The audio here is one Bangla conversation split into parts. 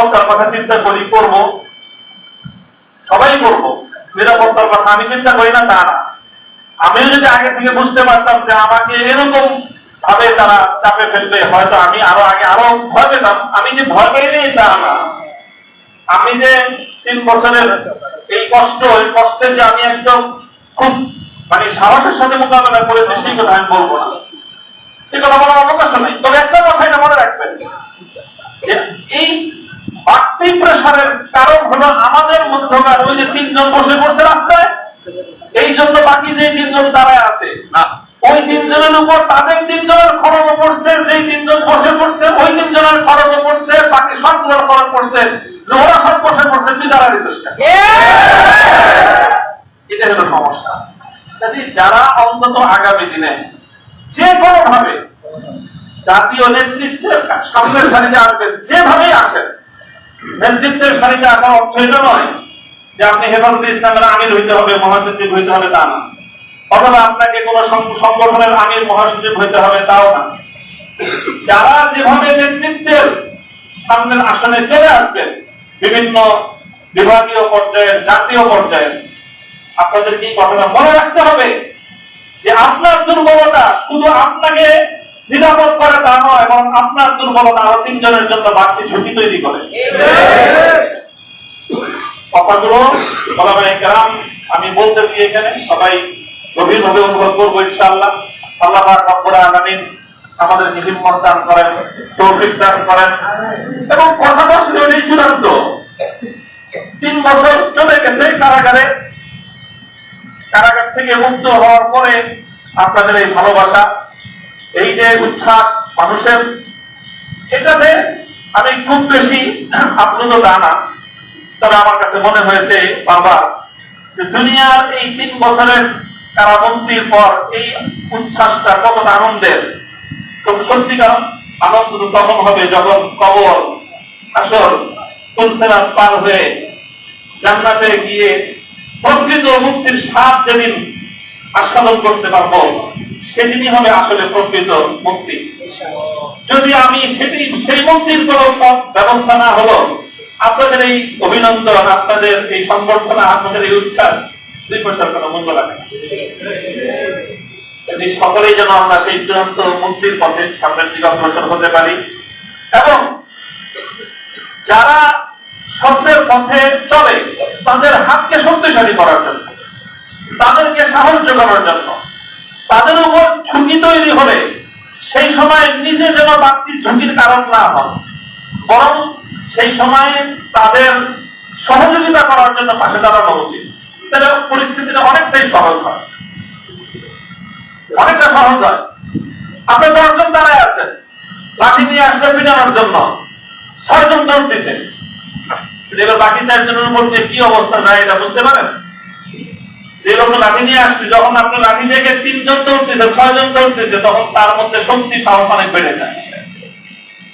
কথা চিন্তা করি, করব, সবাই করব। নিরাপত্তার কথা আমি চিন্তা করি না তা না। আমিও যদি আগে থেকে বুঝতে পারতাম যে আমাকে এরকম ভাবে তারা চাপে ফেলবে, হয়তো আমি আরো ভয় পেতাম। আমি যে ভয় পেয়ে নেই তা না। আমি যে 3 বছরের এই কষ্টে যে আমি একদম খুব সাহসের সাথে মোকাবেলা করেছি সেই কথা আমি বলবো না, সে কথা বলার অবকাশ নেই। তবে একটা কথা এটা মনে রাখবেন যে এই বাড়তি প্রেসারের কারণ হলো আমাদের মধ্যকার ওই যে 3 জন বসে পড়ছে রাস্তায়, এই জন্য বাকি যে 3 জন দাঁড়ায় আছে ওই 3 জনের উপর তাদের 3 জনের খরচ পড়ছে, যেই 3 জন বসে পড়ছে ওই 3 জনের খরচ পড়ছে, বাকি সবগুলোর খরচ পড়ছে, ওরা সব বসে পড়ছে, তুই দাঁড়াবি চেষ্টা। এটা হলো সমস্যা। যারা অন্তত আগামী দিনে যে কোনো ভাবে জাতীয় নেতৃত্বের সামনের সারিতে আসবেন, যেভাবেই আসেন, নেতৃত্বের সারিতে আসার অর্থ এটা নয় যে আপনি হেফাজতে ইসলামের আমির হইতে হবে, মহাসচিব হইতে হবে, তা না। অথবা আপনাকে কোন সংগঠনের আমির মহাসচিব হইতে হবে, তাও না। যারা যেভাবে নেতৃত্বের সামনের আসনে চলে আসবেন, বিভিন্ন বিভাগীয় পর্যায়ে, জাতীয় পর্যায়ে, আপনাদের কি কথাটা মনে রাখতে হবে যে আপনার দুর্বলতা শুধু আপনাকে নিরাপদ করে তা নয়, এবং আপনার দুর্বলতা আরো 3 জনের জন্য বাড়তি ঝুঁকি তৈরি করে। কথাগুলো আমি বলতেছি এখানে সবাই গভীরভাবে অনুভব করবো ইনশাআল্লাহ। আল্লাহ পাক রব্বুল আলামিন আমাদেরকে হিম্মত দান করেন, তৌফিক দান করেন। এবং কথাটা শুধু এই চূড়ান্ত 3 বছর চলে গেছে কারাগার থেকে মুক্ত হওয়ার পরে আপনাদের এই ভালোবাসা, এই যে উচ্ছ্বাস মানুষের, এটাতে আমি খুব বেশি আপ্লুত তা না। তবে আমার কাছে মনে হয়েছে বারবার যে দুনিয়ার এই 3 বছরের কারাবন্দির পর এই উচ্ছ্বাসটা কতটা আনন্দের। তো সত্যিকার আনন্দ তখন হবে যখন কবর, হাসর, ফুলসেরাত পার হয়ে জান্নাতে গিয়ে প্রকৃত মুক্তির স্বাদ যেদিন আস্বাদন করতে পারবো, সেদিনই হবে আসলে প্রকৃত মুক্তি। যদি আমি সেই মুক্তির কোন ব্যবস্থা না হলো, আপনাদের এই অভিনন্দন, আপনাদের এই সংবর্ধনা, আপনাদের এই উচ্ছ্বাস 2 পয়সার কোন মূল্য লাগে না। যদি সকলেই যেন আমরা সেই চূড়ান্ত মুক্তির পথে সামনের দিকে অগ্রসর হতে পারি, এবং যারা সত্যের পথে চলে তাদের হাতকে শক্তিশালী করার জন্য, তাদেরকে সাহস যোগানোর জন্য, তাদের উপর ঝুঁকি তৈরি হলে সেই সময় নিজে যেন বাড়তি ঝুঁকির কারণ না হয়, বরং সেই সময় তাদের সহযোগিতা করার জন্য পাশে দাঁড়ানো উচিত। তাহলে পরিস্থিতিটা অনেকটাই সহজ হয়, অনেকটা সহজ হয়। আপনি 10 জন দাঁড়ায় আছেন, লাঠি নিয়ে আসলে পিটানোর জন্য 6 জন দৌড় দিচ্ছে, বাকি 4 জনের উপর যে কি অবস্থা যায় এটা বুঝতে পারেন? যে লোক লাঠি নিয়ে আসছে, যখন আপনি লাঠি থেকে 3 জন দৌড়তেছে, 6 জন দৌড়তেছে, তখন তার মধ্যে শক্তি সাহস অনেক বেড়ে যায়।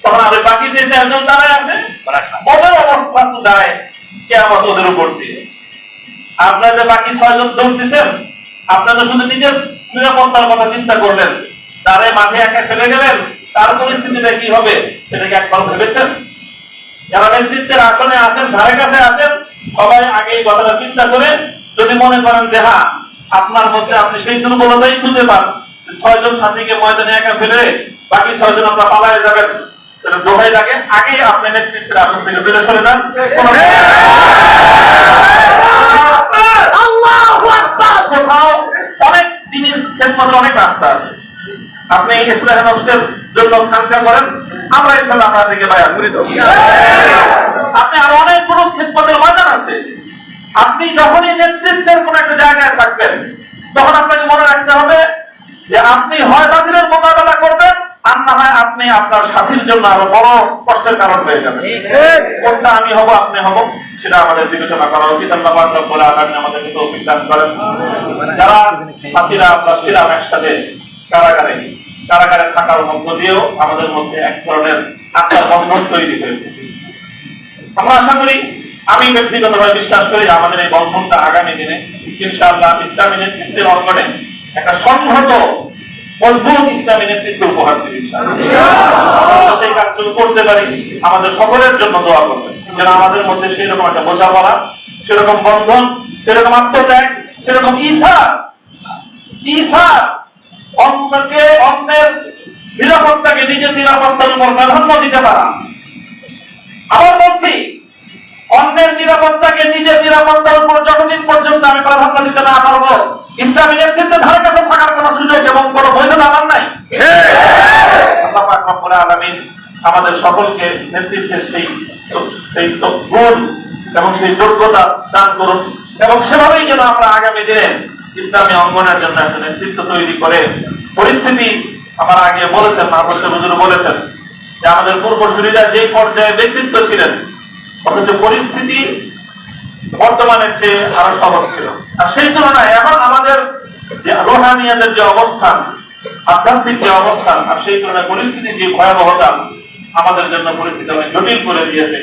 তখন আর বাকি যে 4 জন দাঁড়ায় আছে ওদের অবস্থা তো যায় কিয়ামত ওদের উপর দিয়ে। আপনারা যে বাকি 6 জন দৌড়তেছেন, আপনারা শুধু নিজের নিরাপত্তার কথা চিন্তা করলেন, তারে মাঠে একা ফেলে গেলেন, তার পরিস্থিতিটা কি হবে সেটা কি একবার ভেবেছেন? যারা নেতৃত্বের আসনে আছেন, ধারে কাছে আছেন, সবাই আগে এই কথাটা চিন্তা করে যদি মনে করেন যে হ্যাঁ আপনার মধ্যে আপনি সেই দুর্বলতাই খুঁজে পান, 6 জন সাথীকে ময়দানে একা ফেলে বাকি 6 জন আমরা পালায় যাবেন, দোহাই লাগে আগে আপনি নেতৃত্বের আসন থেকে বেড়ে চলে যান। কোথাও অনেক দিনের ক্ষেত্রে অনেক রাস্তা আছে, আপনি ইসলাহ নফসের জন্য খানকা করেন, আমরা ইনশাআল্লাহ আপনাদেরকে বায়াত করে দেব। আপনি আরো অনেকগুলো ক্ষেত্রের ময়দান আছে। আপনি যখনই নেতৃত্বের কোন একটা জায়গায় থাকবেন, তখন আপনাকে মনে রাখতে হবে যে আপনি হয় বাতিলের মোকাবেলা করবেন, আর না হয় আপনি আপনার সাথীর জন্য আরো বড় কষ্টের কারণ হয়ে যাবেন। কোনটা আমি হব, আপনি হব, সেটা আমাদের বিবেচনা করা উচিত। আল্লাহ পাক রব্বুল আলামিন আমাদেরকে তৌফিক দান করেন। যারা সাথীরা আমরা ছিলাম একসাথে কারাগারে থাকার মধ্য দিয়েও আমাদের মধ্যে এক ধরনের আত্মার বন্ধন তৈরি হয়েছে। আমরা আশা করি, আমি ব্যক্তিগতভাবে বিশ্বাস করি আমাদের এই বন্ধনটা আগামী দিনে ইনশাআল্লাহ ইসলামী নেতৃত্বের অঙ্গনে একটা সংহত মজবুত ইসলামী নেতৃত্ব উপহার দিবে সেই কাজটুকু করতে পারি। আমাদের সকলের জন্য দোয়া করবেন যেন আমাদের মধ্যে সেরকম একটা বোঝাপড়া, সেরকম বন্ধন, সেরকম আত্মত্যাগ, সেরকম অন্যের নিরাপত্তাকে নিজের নিরাপত্তার উপর প্রাধান্য দিতে পারা। আবার বলছি, অন্যের নিরাপত্তাকে নিজের নিরাপত্তার উপর যতদিন পর্যন্ত আমি প্রাধান্য দিতে না পারবো, ইসলামী নেতৃত্বের ধারে কাছে থাকার কোন সুযোগ এবং কোন বৈধতা আমার নাই। আল্লাহ পাক রব্বুল আলামিন আমাদের সকলকে নেতৃত্বের সেই গুণ এবং সেই যোগ্যতা দান করুন, এবং সেভাবেই যেন আমরা আগামী দিনে ইসলামী অঙ্গনের জন্য একটা নেতৃত্ব তৈরি করে পরিস্থিতি, আমার আগে বলেছেন, মাহবুব হুজুর বলেছেন যে আমাদের পূর্বসূরীরা যে পর্যায়ে ব্যক্তিত্ব ছিলেন, অথচ পরিস্থিতি বর্তমানের চেয়ে আরো সহজ ছিল। আর সেই তুলনায় এখন আমাদের যে রোহানিয়াদের যে অবস্থান, আধ্যাত্মিক যে অবস্থান, আর সেই তুলনায় পরিস্থিতির যে ভয়াবহতা আমাদের জন্য পরিস্থিতি অনেক জটিল করে দিয়েছে।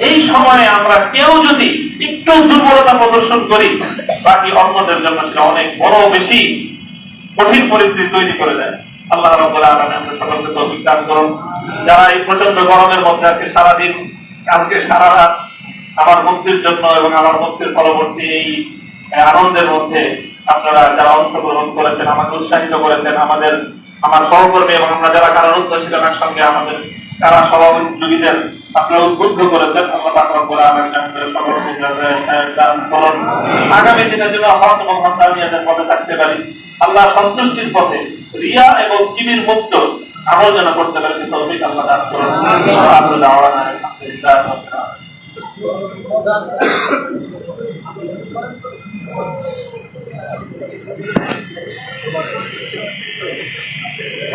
এই সময়ে আমরা কেউ যদি একটু দুর্বলতা প্রদর্শন করি, বাকি অন্যদের জন্য সেটা অনেক বড় বেশি কঠিন পরিস্থিতি তৈরি করে দেয়। আল্লাহ রাব্বুল আলামিন আমাদের সকলকে তৌফিক দান করুন। যারা এই প্রচন্ড গরমের মধ্যে আজকে সারাদিন, কালকে সারা রাত আমার মুক্তির জন্য এবং আমার মুক্তির পরবর্তী এই আনন্দের মধ্যে আপনারা যারা অংশগ্রহণ করেছেন, আমাকে উৎসাহিত করেছেন, আমার সহকর্মী এবং আমরা যারা কারারুদ্ধ ছিলাম একসঙ্গে, আমাদের কারা সহযোগীদের আপনারা উদ্বুদ্ধ করেছেন। আল্লাহ পাক রব্বুল আলামিন আমাদের সকলকে দান করুন। আগামী দিনের জন্য হক এবং হকদানিয়াতের পথে থাকতে পারি, আল্লাহ সন্তুষ্টির পথে রিয়া এবং কিবির মুক্ত আমল যেন করতে পারি, তৌফিক আল্লাহ দান করুন।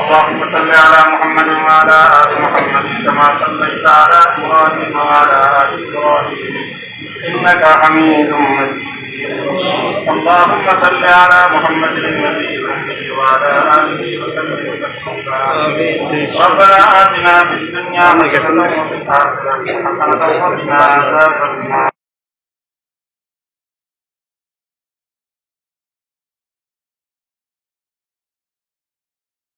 اللهم صل على محمد وعلى آل محمد كما صليت على إبراهيم وعلى آل إبراهيم إنك حميد مجيد. اللهم صل على محمد النبي وعلى آله وسلم تسليما. ربنا آتنا في الدنيا حسنة وفي الآخرة حسنة وقنا عذاب النار.